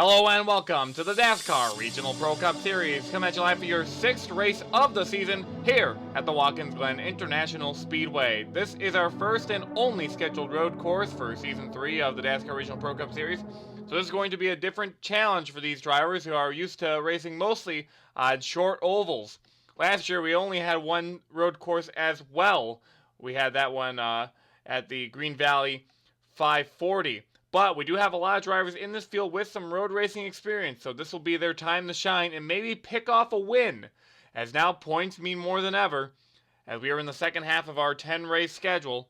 Hello and welcome to the DASCAR Regional Pro Cup Series. Come at you live for your 6th race of the season here at the Watkins Glen International Speedway. This is our first and only scheduled road course for Season 3 of the DASCAR Regional Pro Cup Series. So this is going to be a different challenge for these drivers who are used to racing mostly on short ovals. Last year we only had one road course as well. We had that one at the Green Valley 540. But we do have a lot of drivers in this field with some road racing experience, so this will be their time to shine and maybe pick off a win, as now points mean more than ever, as we are in the second half of our 10-race schedule.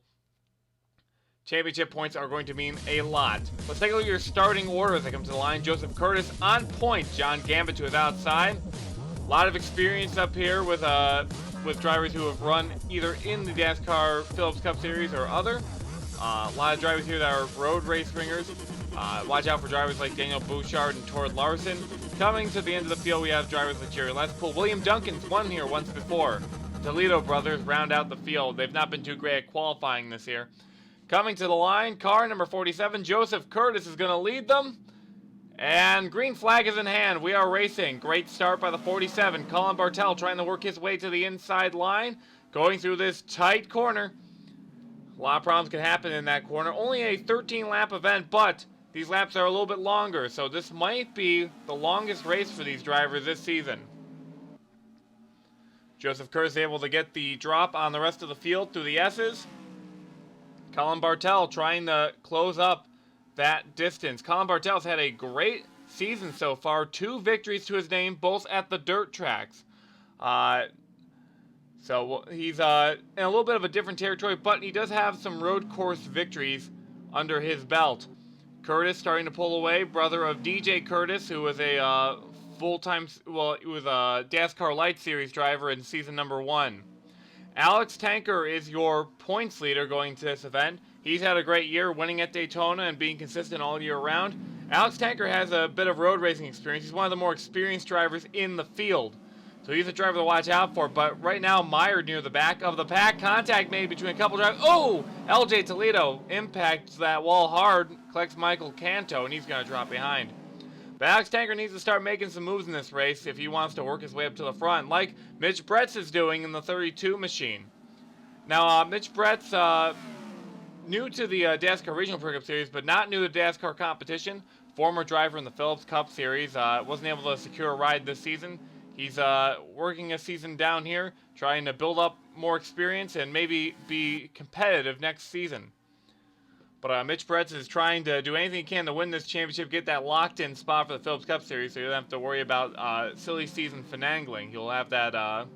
Championship points are going to mean a lot. Let's take a look at your starting order as they come to the line. Joseph Curtis on point, John Gambit to his outside. A lot of experience up here with drivers who have run either in the DASCAR Phillips Cup Series or other. A lot of drivers here that are road race ringers. Watch out for drivers like Daniel Bouchard and Tord Larson. Coming to the end of the field, we have drivers like Jerry Let's-Pull. William Duncan's won here once before. Toledo brothers round out the field. They've not been too great at qualifying this year. Coming to the line, car number 47, Joseph Curtis is going to lead them. And green flag is in hand. We are racing. Great start by the 47. Colin Bartell trying to work his way to the inside line. Going through this tight corner. A lot of problems can happen in that corner. Only a 13-lap event, but these laps are a little bit longer, so this might be the longest race for these drivers this season. Joseph Curtis able to get the drop on the rest of the field through the S's. Colin Bartell trying to close up that distance. Colin Bartell's had a great season so far. 2 victories to his name, both at the dirt tracks. So he's in a little bit of a different territory, but he does have some road course victories under his belt. Curtis starting to pull away, brother of DJ Curtis, who was a he was a DASCAR Light Series driver in season number 1. Alex Tanker is your points leader going to this event. He's had a great year winning at Daytona and being consistent all year round. Alex Tanker has a bit of road racing experience. He's one of the more experienced drivers in the field. So he's a driver to watch out for, but right now mired near the back of the pack. Contact made between a couple drivers. Oh! LJ Toledo impacts that wall hard, collects Michael Canto, and he's going to drop behind. But Alex Tanker needs to start making some moves in this race if he wants to work his way up to the front, like Mitch Bretz is doing in the 32 machine. Now, Mitch Bretz, new to the DASCAR Regional Pro Cup Series, but not new to DASCAR competition. Former driver in the Phillips Cup Series, wasn't able to secure a ride this season. He's working a season down here, trying to build up more experience and maybe be competitive next season. But Mitch Bretz is trying to do anything he can to win this championship, get that locked-in spot for the Phillips Cup Series, so you don't have to worry about silly season finagling. He'll have that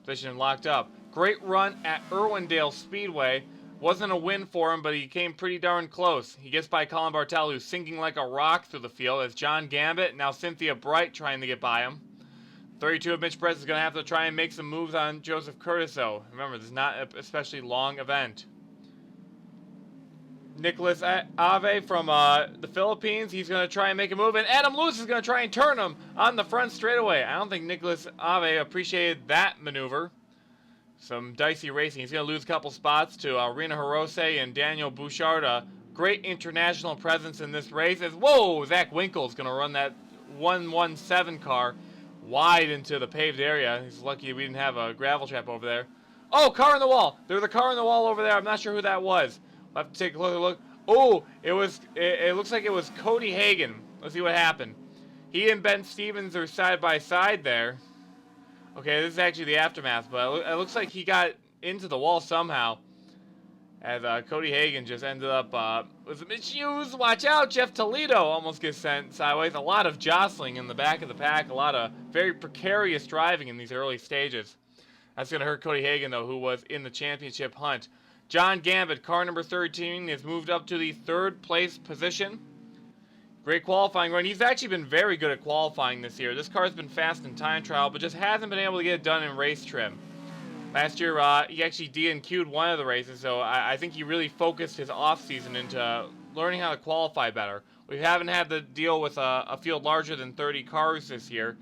position locked up. Great run at Irwindale Speedway. Wasn't a win for him, but he came pretty darn close. He gets by Colin Bartell, who's sinking like a rock through the field, as John Gambit, now Cynthia Bright, trying to get by him. 32 of Mitch Bretz is going to have to try and make some moves on Joseph Curtis, though. Remember, this is not an especially long event. Nicholas Ave from the Philippines, he's going to try and make a move, and Adam Lewis is going to try and turn him on the front straightaway. I don't think Nicholas Ave appreciated that maneuver. Some dicey racing. He's going to lose a couple spots to Rena Hirose and Daniel Bouchard. A great international presence in this race. As whoa, Zach Winkle is going to run that 117 car wide into the paved area. He's lucky we didn't have a gravel trap over there. Oh, car in the wall. There's a car in the wall over there. I'm not sure who that was. We'll have to take a look. Oh, it looks like it was Cody Hagan. Let's see what happened. He and Ben Stevens are side by side there. Okay, this is actually the aftermath, but it looks like he got into the wall somehow. As Cody Hagan just ended up with Mitch Hughes. Watch out, Jeff Toledo almost gets sent sideways. A lot of jostling in the back of the pack. A lot of very precarious driving in these early stages. That's going to hurt Cody Hagan, though, who was in the championship hunt. John Gambit, car number 13, has moved up to the 3rd place position. Great qualifying run. He's actually been very good at qualifying this year. This car's been fast in time trial, but just hasn't been able to get it done in race trim. Last year, he actually DNQ'd one of the races, so I think he really focused his off-season into learning how to qualify better. We haven't had to deal with a field larger than 30 cars this year.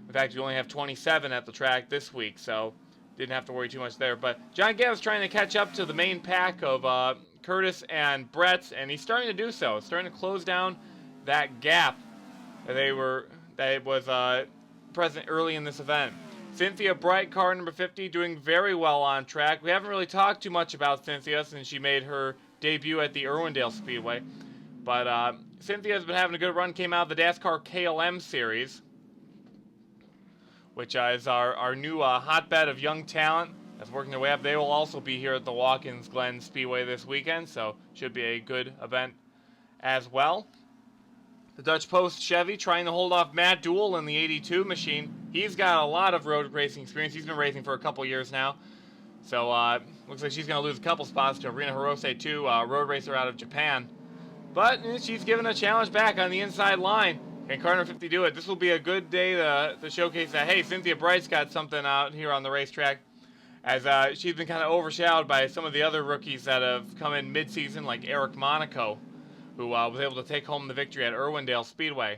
In fact, we only have 27 at the track this week, so didn't have to worry too much there. But John Gambit's trying to catch up to the main pack of Curtis and Bretz, and he's starting to do so. It's starting to close down that gap that was present early in this event. Cynthia Bright, car number 50, doing very well on track. We haven't really talked too much about Cynthia since she made her debut at the Irwindale Speedway. But Cynthia's been having a good run, came out of the DASCAR KLM series, which is our new hotbed of young talent that's working their way up. They will also be here at the Watkins Glen Speedway this weekend, so should be a good event as well. The Dutch Post Chevy trying to hold off Matt Dool in the 82 machine. He's got a lot of road racing experience. He's been racing for a couple years now. So looks like she's going to lose a couple spots to Arena Hirose 2, road racer out of Japan. But she's given a challenge back on the inside line. Can car number 50 do it? This will be a good day to showcase that, hey, Cynthia Bright's got something out here on the racetrack. As she's been kind of overshadowed by some of the other rookies that have come in mid-season, like Eric Monaco, who was able to take home the victory at Irwindale Speedway.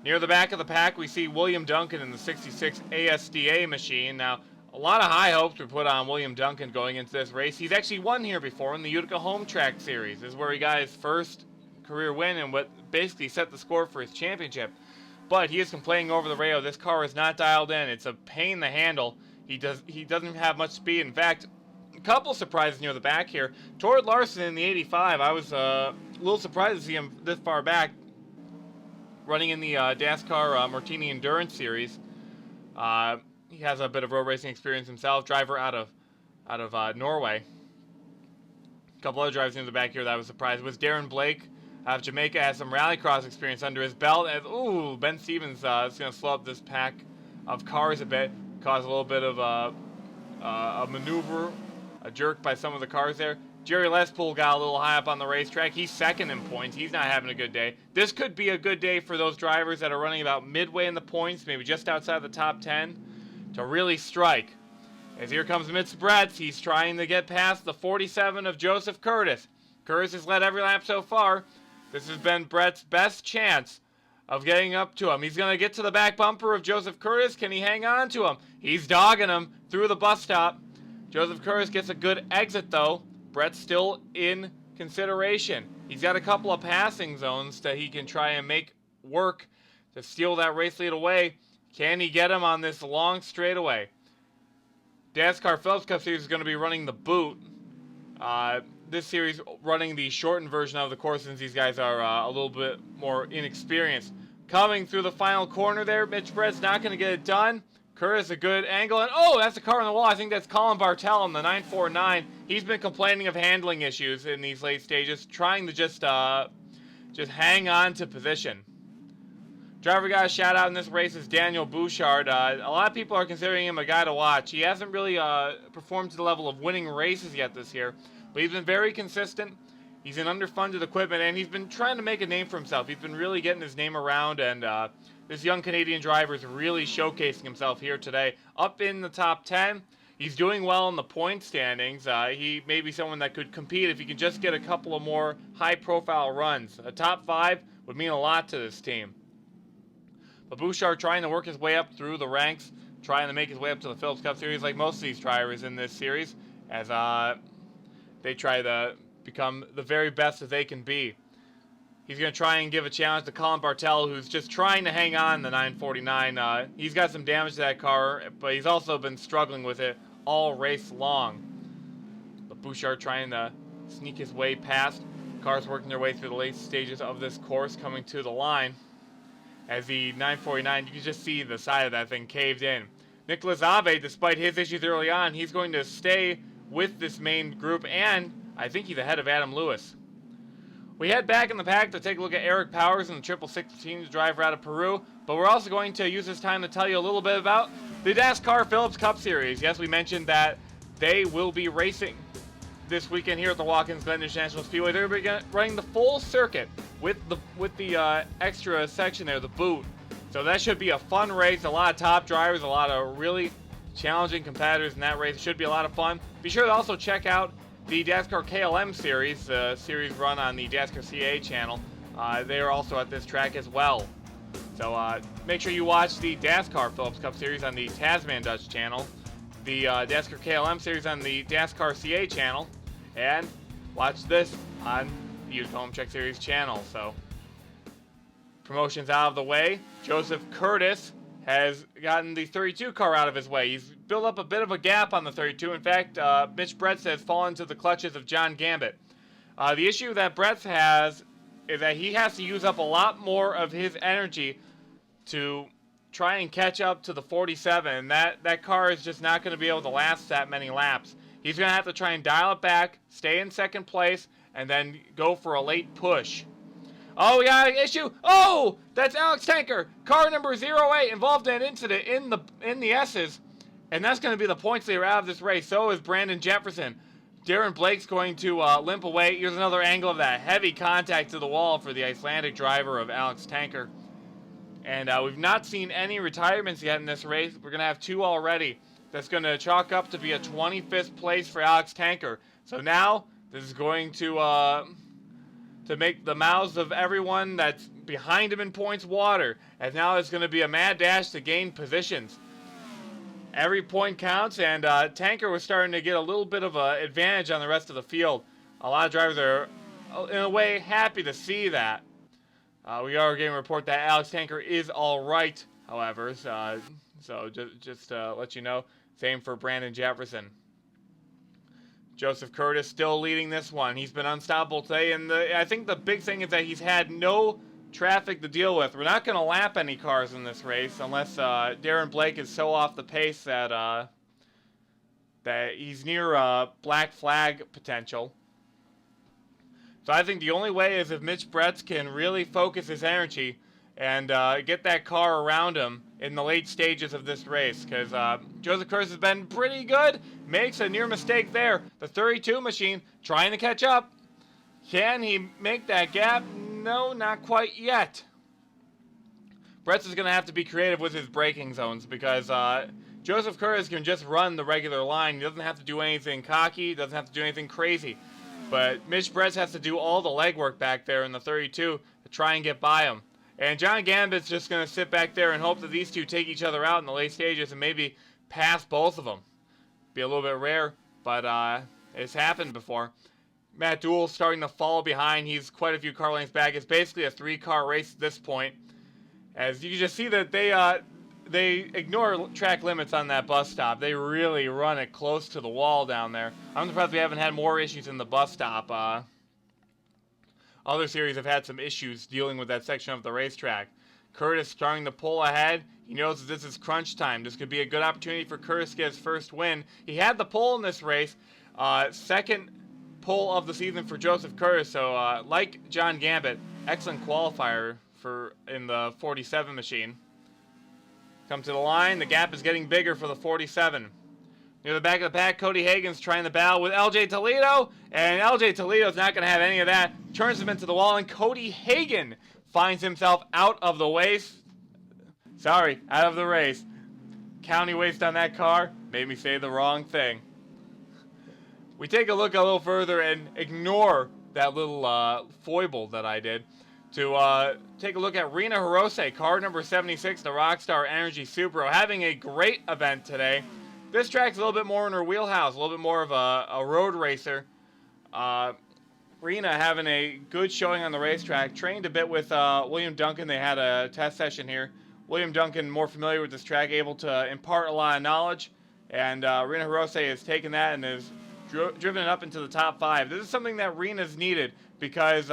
Near the back of the pack, we see William Duncan in the 66 ASDA machine. Now, a lot of high hopes were put on William Duncan going into this race. He's actually won here before in the Utica Home Track Series. This is where he got his first career win and what basically set the score for his championship. But he is complaining over the radio, this car is not dialed in. It's a pain to handle. He doesn't have much speed. In fact, a couple surprises near the back here. Tord Larson in the 85. I was a little surprised to see him this far back, running in the DASCAR Martini Endurance Series. He has a bit of road racing experience himself. Driver out of Norway. A couple other drivers near the back here that I was surprised was Darren Blake out of Jamaica. Has some rallycross experience under his belt. As Ben Stevens is going to slow up this pack of cars a bit, cause a little bit of a maneuver, a jerk by some of the cars there. Jerry Lespool got a little high up on the racetrack. He's second in points. He's not having a good day. This could be a good day for those drivers that are running about midway in the points, maybe just outside the top 10, to really strike. As here comes Mitch Bretz. He's trying to get past the 47 of Joseph Curtis. Curtis has led every lap so far. This has been Brett's best chance of getting up to him. He's going to get to the back bumper of Joseph Curtis. Can he hang on to him? He's dogging him through the bus stop. Joseph Curtis gets a good exit, though. Brett's still in consideration. He's got a couple of passing zones that he can try and make work to steal that race lead away. Can he get him on this long straightaway? DASCAR Phillips Cup Series is going to be running the boot. This series running the shortened version of the course since these guys are a little bit more inexperienced. Coming through the final corner there, Mitch Brett's not going to get it done. Curtis, a good angle, and that's a car on the wall. I think that's Colin Bartell in the 949. He's been complaining of handling issues in these late stages, trying to just hang on to position. Driver got a shout out in this race is Daniel Bouchard. A lot of people are considering him a guy to watch. He hasn't really performed to the level of winning races yet this year, but he's been very consistent. He's in underfunded equipment, and he's been trying to make a name for himself. He's been really getting his name around, and this young Canadian driver is really showcasing himself here today. Up in the top 10, he's doing well in the point standings. He may be someone that could compete if he can just get a couple of more high-profile runs. A top 5 would mean a lot to this team. But Bouchard trying to work his way up through the ranks, trying to make his way up to the Phillips Cup Series like most of these drivers in this series, as they try to become the very best that they can be. He's going to try and give a challenge to Colin Bartell, who's just trying to hang on the 949. He's got some damage to that car, but he's also been struggling with it all race long. But Bouchard trying to sneak his way past. Cars working their way through the late stages of this course, coming to the line. As the 949, you can just see the side of that thing caved in. Nicolas Ave, despite his issues early on, he's going to stay with this main group, and I think he's ahead of Adam Lewis. We head back in the pack to take a look at Eric Powers in the Triple 16 driver out of Peru, but we're also going to use this time to tell you a little bit about the DASCAR Phillips Cup Series. Yes, we mentioned that they will be racing this weekend here at the Watkins Glen International Speedway. They're running the full circuit with the extra section there, the boot. So that should be a fun race. A lot of top drivers, a lot of really challenging competitors in that race. It should be a lot of fun. Be sure to also check out the DASCAR KLM series, series run on the DASCAR CA channel. They are also at this track as well. So make sure you watch the DASCAR Phillips Cup Series on the Tasman Dutch channel, the DASCAR KLM series on the DASCAR CA channel, and watch this on the Utica Home Track Series channel. So Promotions out of the way. Joseph Curtis has gotten the 32 car out of his way. He's built up a bit of a gap on the 32. In fact, Mitch Bretz has fallen to the clutches of John Gambit. The issue that Bretz has is that he has to use up a lot more of his energy to try and catch up to the 47. And that car is just not going to be able to last that many laps. He's going to have to try and dial it back, stay in second place, and then go for a late push. Oh, we got an issue. Oh, that's Alex Tanker. Car number 08 involved in an incident in the S's. And that's going to be the points leader out of this race. So is Brandon Jefferson. Darren Blake's going to limp away. Here's another angle of that heavy contact to the wall for the Icelandic driver of Alex Tanker. And we've not seen any retirements yet in this race. We're going to have 2 already. That's going to chalk up to be a 25th place for Alex Tanker. So now this is going to make the mouths of everyone that's behind him in points water. And now it's going to be a mad dash to gain positions. Every point counts, and Tanker was starting to get a little bit of an advantage on the rest of the field. A lot of drivers are, in a way, happy to see that. We are getting a report that Alex Tanker is all right, however. So just to let you know, same for Brandon Jefferson. Joseph Curtis still leading this one. He's been unstoppable today, and I think the big thing is that he's had no traffic to deal with. We're not going to lap any cars in this race unless Darren Blake is so off the pace that he's near black flag potential. So I think the only way is if Mitch Bretz can really focus his energy and get that car around him in the late stages of this race, because Joseph Curtis has been pretty good. Makes a near mistake there. The 32 machine trying to catch up. Can he make that gap? No, not quite yet. Bretz is going to have to be creative with his braking zones, because Joseph Curtis can just run the regular line. He doesn't have to do anything cocky, doesn't have to do anything crazy. But Mitch Bretz has to do all the legwork back there in the 32 to try and get by him. And John Gambit's just going to sit back there and hope that these two take each other out in the late stages and maybe pass both of them. Be a little bit rare, but it's happened before. Matt Dool's starting to fall behind. He's quite a few car lengths back. It's basically a 3-car race at this point. As you can just see that they ignore track limits on that bus stop. They really run it close to the wall down there. I'm surprised we haven't had more issues in the bus stop. Other series have had some issues dealing with that section of the racetrack. Curtis starting to pull ahead. He knows that this is crunch time. This could be a good opportunity for Curtis to get his first win. He had the pole in this race. Second pole of the season for Joseph Curtis. So like John Gambit, excellent qualifier in the 47 machine. Come to the line. The gap is getting bigger for the 47. Near the back of the pack, Cody Hagan's trying to battle with LJ Toledo, and LJ Toledo's not going to have any of that. Turns him into the wall, and Cody Hagan finds himself out of the race. Out of the race. County waste on that car made me say the wrong thing. We take a look a little further and ignore that little foible that I did to take a look at Rena Hirose, car number 76, the Rockstar Energy Supro, having a great event today. This track's a little bit more in her wheelhouse, a little bit more of a road racer. Rena having a good showing on the racetrack. Trained a bit with William Duncan. They had a test session here. William Duncan, more familiar with this track, able to impart a lot of knowledge. And Rena Hirose has taken that and has driven it up into the top 5. This is something that Rena's needed because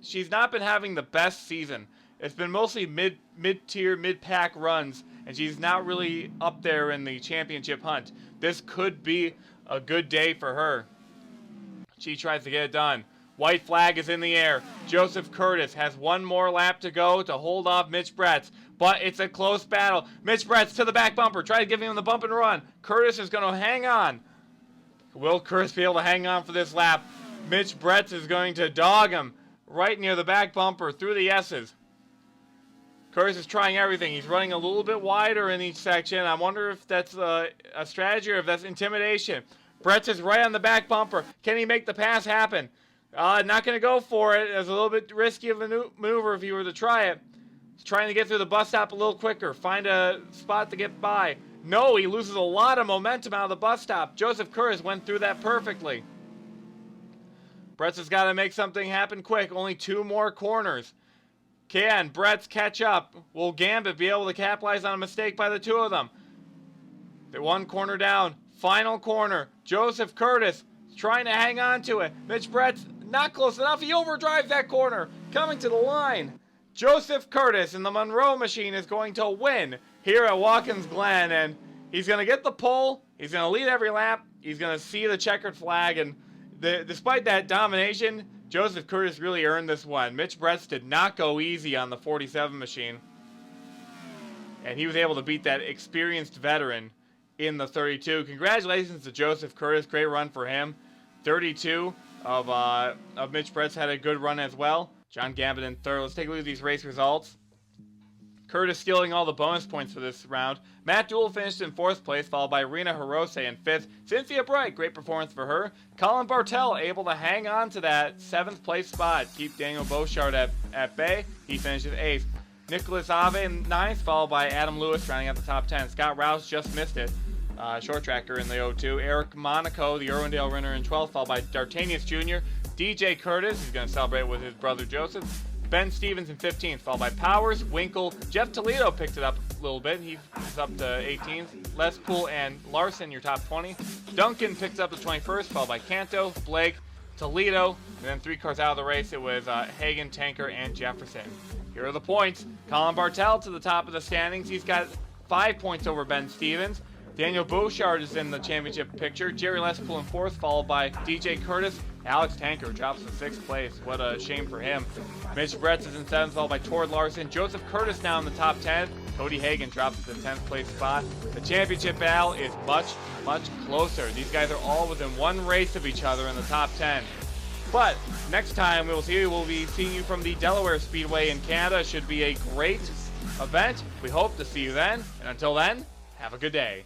she's not been having the best season. It's been mostly mid-tier, mid-pack runs, and she's not really up there in the championship hunt. This could be a good day for her. She tries to get it done. White flag is in the air. Joseph Curtis has one more lap to go to hold off Mitch Bretz, but it's a close battle. Mitch Bretz to the back bumper, try to give him the bump and run. Curtis is going to hang on. Will Curtis be able to hang on for this lap? Mitch Bretz is going to dog him right near the back bumper through the S's. Curtis is trying everything. He's running a little bit wider in each section. I wonder if that's a strategy or if that's intimidation. Bretz is right on the back bumper. Can he make the pass happen? Not going to go for it. It's a little bit risky of a maneuver if he were to try it. He's trying to get through the bus stop a little quicker. Find a spot to get by. No, he loses a lot of momentum out of the bus stop. Joseph Curtis went through that perfectly. Bretz has got to make something happen quick. Only 2 more corners. Can Bretz catch up? Will Gambit be able to capitalize on a mistake by the two of them? They're one corner down. Final corner. Joseph Curtis trying to hang on to it. Mitch Bretz not close enough. He overdrives that corner. Coming to the line. Joseph Curtis in the Monroe machine is going to win here at Watkins Glen. And he's going to get the pole. He's going to lead every lap. He's going to see the checkered flag. And despite that domination, Joseph Curtis really earned this one. Mitch Bretz did not go easy on the 47 machine. And he was able to beat that experienced veteran in the 32. Congratulations to Joseph Curtis. Great run for him. 32 of Mitch Bretz had a good run as well. John Gambit in third. Let's take a look at these race results. Curtis stealing all the bonus points for this round. Matt Dool finished in 4th place, followed by Rena Hirose in 5th. Cynthia Bright, great performance for her. Colin Bartell able to hang on to that 7th place spot. Keep Daniel Beauchard at bay. He finished in 8th. Nicholas Ave in 9th, followed by Adam Lewis rounding out the top 10. Scott Rouse just missed it. Short tracker in the 02. Eric Monaco, the Irwindale runner, in 12th, followed by D'Artagnan Jr. DJ Curtis, he's going to celebrate with his brother Joseph. Ben Stevens in 15th, followed by Powers, Winkle. Jeff Toledo picked it up a little bit. He's up to 18th. Les Poole and Larson, your top 20. Duncan picked up the 21st, followed by Canto, Blake, Toledo. And then 3 cars out of the race, it was Hagen, Tanker, and Jefferson. Here are the points. Colin Bartell to the top of the standings. He's got 5 points over Ben Stevens. Daniel Beauchard is in the championship picture. Jerry Lespool in 4th, followed by DJ Curtis. Alex Tanker drops to 6th place. What a shame for him. Mitch Bretz is in 7th, followed by Tord Larson. Joseph Curtis now in the top 10. Cody Hagen drops to the 10th place spot. The championship battle is much, much closer. These guys are all within one race of each other in the top 10. But next time we'll be seeing you from the Delaware Speedway in Canada. Should be a great event. We hope to see you then. And until then, have a good day.